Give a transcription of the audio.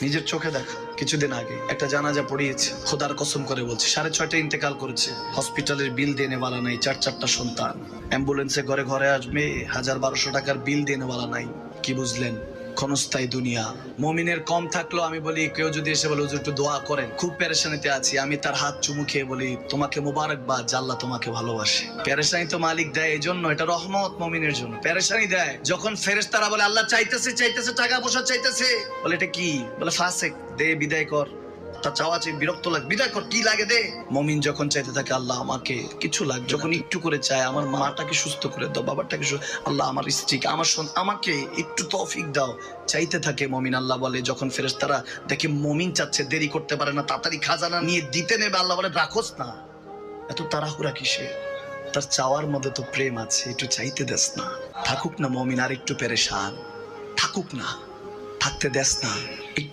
নিজের চোখে দেখা কিছুদিন আগে একটা জানাজা পড়িয়েছে, খোদার কসম করে বলছে 6:30 ইন্তেকাল করেছে। হসপিটালের বিল দেনে वाला নাই, 4 সন্তান, অ্যাম্বুলেন্সে ঘরে ঘরে আসবে, 1000-1200 টাকার বিল দেনে वाला নাই। কি বুঝলেন? ক্ষণস্থায়ী দুনিয়া। মুমিনের কম থাকলেও আমি বলি, কেউ যদি এসে বলে হুজুর একটু দোয়া করেন, খুব পেরেশানিতে আছি, আমি তার হাত চুমু খেয়ে বলি তোমাকে মোবারকবাদ, আল্লাহ তোমাকে ভালোবাসে। পেরেশানি তো মালিক দেয়, এই জন্য এটা রহমত মুমিনের জন্য। পেরেশানি দেয় যখন ফেরেশতারা বলে আল্লাহ চাইতেছে টাকা পয়সা চাইতেছে, বলে এটা কি? বলে ফাসেক, দে বিদায় কর। তার চাওয়া চেয়ে বিরক্ত লাগে, বিদায় কর, কি লাগে দে। মুমিন যখন চাইতে থাকে আল্লাহ আমাকে কিছু লাগে, যখন একটু করে চায় আমার মাটাকে সুস্থ করে দাও, বাবাটাকে আল্লাহ আমার স্ত্রীকে, আমার আমাকে একটু তৌফিক দাও, চাইতে থাকে মুমিন। আল্লাহ বলে যখন ফেরেশতারা দেখে মুমিন চাচ্ছে, দেরি করতে পারে না, তাড়াতাড়ি খাজানা নিয়ে দিতে নেবে, আল্লাহ বলে রাখোস না, এত তাড়াহুড়া কিসে? তার চাওয়ার মধ্যে তো প্রেম আছে, একটু চাইতে দেস না। থাকুক না মুমিন আর একটু পেরেশান, থাকুক না, থাকতে দেস না, একটু